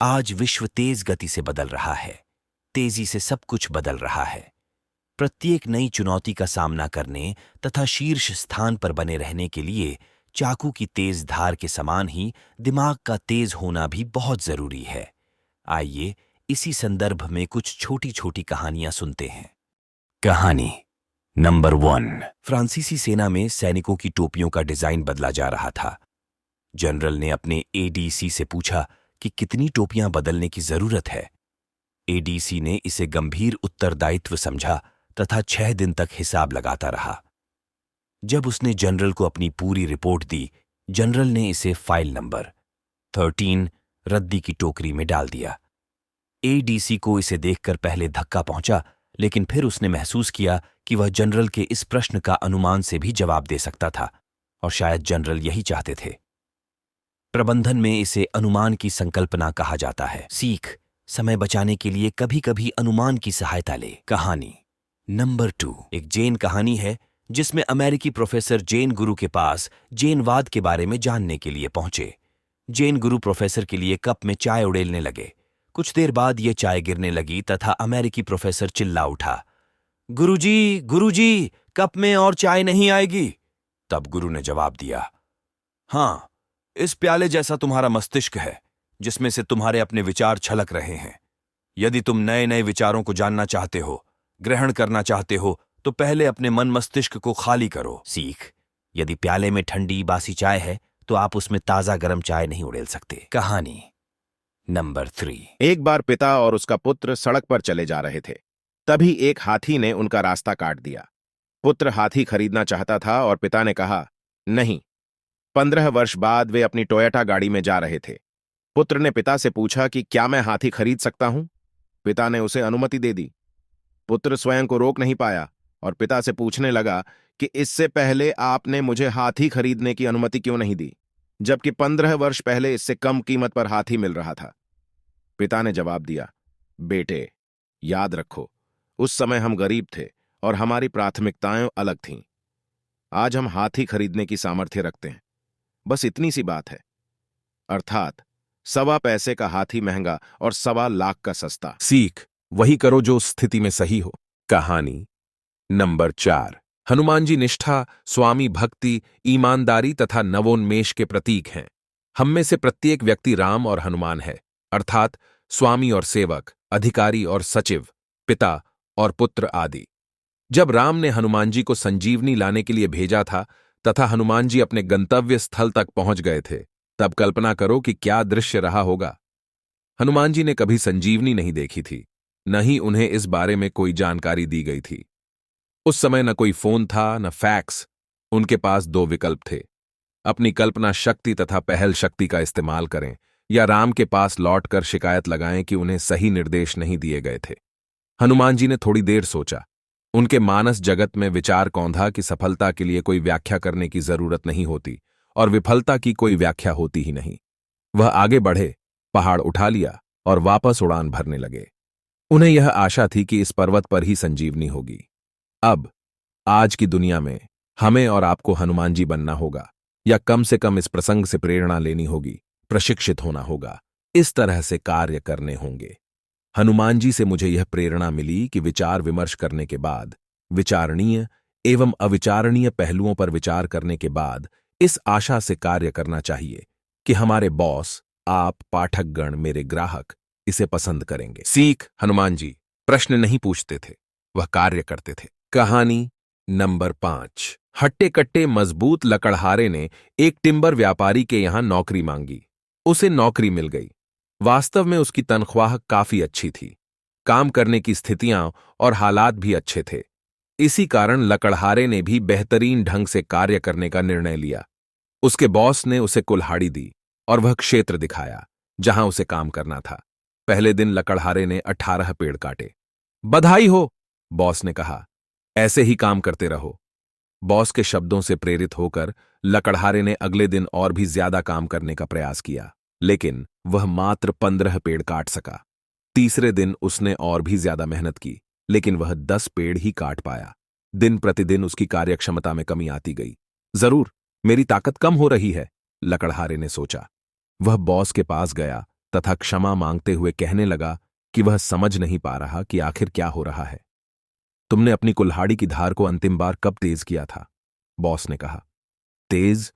आज विश्व तेज गति से बदल रहा है। तेजी से सब कुछ बदल रहा है। प्रत्येक नई चुनौती का सामना करने तथा शीर्ष स्थान पर बने रहने के लिए चाकू की तेज धार के समान ही दिमाग का तेज होना भी बहुत जरूरी है। आइए इसी संदर्भ में कुछ छोटी छोटी कहानियां सुनते हैं। कहानी नंबर 1। फ्रांसीसी सेना में सैनिकों की टोपियों का डिजाइन बदला जा रहा था। जनरल ने अपने एडीसी से पूछा कि कितनी टोपियां बदलने की जरूरत है। एडीसी ने इसे गंभीर उत्तरदायित्व समझा तथा 6 दिन तक हिसाब लगाता रहा। जब उसने जनरल को अपनी पूरी रिपोर्ट दी, जनरल ने इसे फाइल नंबर 13 रद्दी की टोकरी में डाल दिया। एडीसी को इसे देखकर पहले धक्का पहुंचा, लेकिन फिर उसने महसूस किया कि वह जनरल के इस प्रश्न का अनुमान से भी जवाब दे सकता था, और शायद जनरल यही चाहते थे। प्रबंधन में इसे अनुमान की संकल्पना कहा जाता है। सीख: समय बचाने के लिए कभी कभी अनुमान की सहायता ले। कहानी नंबर 2 एक जैन कहानी है जिसमें अमेरिकी प्रोफेसर जैन गुरु के पास जैनवाद के बारे में जानने के लिए पहुंचे। जैन गुरु प्रोफेसर के लिए कप में चाय उड़ेलने लगे। कुछ देर बाद यह चाय गिरने लगी तथा अमेरिकी प्रोफेसर चिल्ला उठा, गुरुजी, गुरुजी, कप में और चाय नहीं आएगी। तब गुरु ने जवाब दिया, हाँ, इस प्याले जैसा तुम्हारा मस्तिष्क है जिसमें से तुम्हारे अपने विचार छलक रहे हैं। यदि तुम नए नए विचारों को जानना चाहते हो, ग्रहण करना चाहते हो, तो पहले अपने मन मस्तिष्क को खाली करो। सीख: यदि प्याले में ठंडी बासी चाय है तो आप उसमें ताजा गर्म चाय नहीं उड़ेल सकते। कहानी नंबर 3 एक बार पिता और उसका पुत्र सड़क पर चले जा रहे थे। तभी एक हाथी ने उनका रास्ता काट दिया। पुत्र हाथी खरीदना चाहता था और पिता ने कहा, नहीं। 15 वर्ष बाद वे अपनी टोयोटा गाड़ी में जा रहे थे। पुत्र ने पिता से पूछा कि क्या मैं हाथी खरीद सकता हूं? पिता ने उसे अनुमति दे दी। पुत्र स्वयं को रोक नहीं पाया और पिता से पूछने लगा कि इससे पहले आपने मुझे हाथी खरीदने की अनुमति क्यों नहीं दी, जबकि 15 वर्ष पहले इससे कम कीमत पर हाथी मिल रहा था। पिता ने जवाब दिया, बेटे, याद रखो, उस समय हम गरीब थे और हमारी प्राथमिकताएं अलग थीं। आज हम हाथी खरीदने की सामर्थ्य रखते हैं। बस इतनी सी बात है। अर्थात 1.25 पैसे का हाथी महंगा और 1.25 लाख का सस्ता। सीख: वही करो जो उस स्थिति में सही हो। कहानी नंबर 4 हनुमान जी निष्ठा, स्वामी भक्ति, ईमानदारी तथा नवोन्मेष के प्रतीक हैं। हम में से प्रत्येक व्यक्ति राम और हनुमान है, अर्थात स्वामी और सेवक, अधिकारी और सचिव, पिता और पुत्र आदि। जब राम ने हनुमान जी को संजीवनी लाने के लिए भेजा था तथा हनुमान जी अपने गंतव्य स्थल तक पहुंच गए थे, तब कल्पना करो कि क्या दृश्य रहा होगा। हनुमान जी ने कभी संजीवनी नहीं देखी थी, न ही उन्हें इस बारे में कोई जानकारी दी गई थी। उस समय न कोई फोन था, न फैक्स। उनके पास 2 विकल्प थे: अपनी कल्पना शक्ति तथा पहल शक्ति का इस्तेमाल करें, या राम के पास लौटकर शिकायत लगाएं कि उन्हें सही निर्देश नहीं दिए गए थे। हनुमान जी ने थोड़ी देर सोचा। उनके मानस जगत में विचार कौंधा कि सफलता के लिए कोई व्याख्या करने की जरूरत नहीं होती और विफलता की कोई व्याख्या होती ही नहीं। वह आगे बढ़े, पहाड़ उठा लिया और वापस उड़ान भरने लगे। उन्हें यह आशा थी कि इस पर्वत पर ही संजीवनी होगी। अब आज की दुनिया में हमें और आपको हनुमान जी बनना होगा, या कम से कम इस प्रसंग से प्रेरणा लेनी होगी, प्रशिक्षित होना होगा, इस तरह से कार्य करने होंगे। हनुमान जी से मुझे यह प्रेरणा मिली कि विचार विमर्श करने के बाद, विचारणीय एवं अविचारणीय पहलुओं पर विचार करने के बाद इस आशा से कार्य करना चाहिए कि हमारे बॉस, आप, पाठकगण, मेरे ग्राहक इसे पसंद करेंगे। सीख: हनुमान जी प्रश्न नहीं पूछते थे, वह कार्य करते थे। कहानी नंबर 5 हट्टे कट्टे मजबूत लकड़हारे ने एक टिम्बर व्यापारी के यहां नौकरी मांगी। उसे नौकरी मिल गई। वास्तव में उसकी तनख्वाह काफी अच्छी थी। काम करने की स्थितियां और हालात भी अच्छे थे। इसी कारण लकड़हारे ने भी बेहतरीन ढंग से कार्य करने का निर्णय लिया। उसके बॉस ने उसे कुल्हाड़ी दी और वह क्षेत्र दिखाया जहां उसे काम करना था। पहले दिन लकड़हारे ने 18 पेड़ काटे। बधाई हो, बॉस ने कहा, ऐसे ही काम करते रहो। बॉस के शब्दों से प्रेरित होकर लकड़हारे ने अगले दिन और भी ज्यादा काम करने का प्रयास किया, लेकिन वह मात्र 15 पेड़ काट सका। तीसरे दिन उसने और भी ज्यादा मेहनत की, लेकिन वह 10 पेड़ ही काट पाया। दिन प्रतिदिन उसकी कार्यक्षमता में कमी आती गई। जरूर मेरी ताकत कम हो रही है, लकड़हारे ने सोचा। वह बॉस के पास गया तथा क्षमा मांगते हुए कहने लगा कि वह समझ नहीं पा रहा कि आखिर क्या हो रहा है। तुमने अपनी कुल्हाड़ी की धार को अंतिम बार कब तेज किया था? बॉस ने कहा। तेज?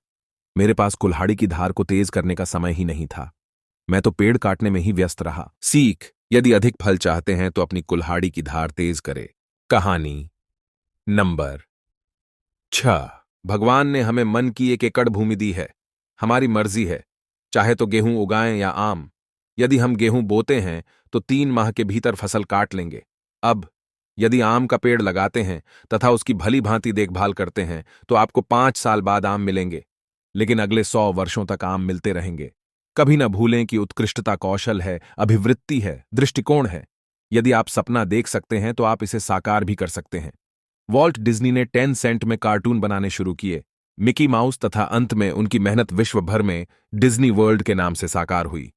मेरे पास कुल्हाड़ी की धार को तेज करने का समय ही नहीं था। मैं तो पेड़ काटने में ही व्यस्त रहा। सीख, यदि अधिक फल चाहते हैं तो अपनी कुल्हाड़ी की धार तेज करे। कहानी नंबर 6। भगवान ने हमें मन की 1 एकड़ भूमि दी है। हमारी मर्जी है, चाहे तो गेहूं उगाएं या आम। यदि हम गेहूं बोते हैं तो 3 माह के भीतर फसल काट लेंगे। अब यदि आम का पेड़ लगाते हैं तथा उसकी भली भांति देखभाल करते हैं तो आपको 5 साल बाद आम मिलेंगे, लेकिन अगले 100 वर्षों तक आम मिलते रहेंगे। कभी न भूलें कि उत्कृष्टता कौशल है, अभिवृत्ति है, दृष्टिकोण है। यदि आप सपना देख सकते हैं तो आप इसे साकार भी कर सकते हैं। वॉल्ट डिज्नी ने 10 सेंट में कार्टून बनाने शुरू किए। मिकी माउस तथा अंत में उनकी मेहनत विश्व भर में डिज्नी वर्ल्ड के नाम से साकार हुई।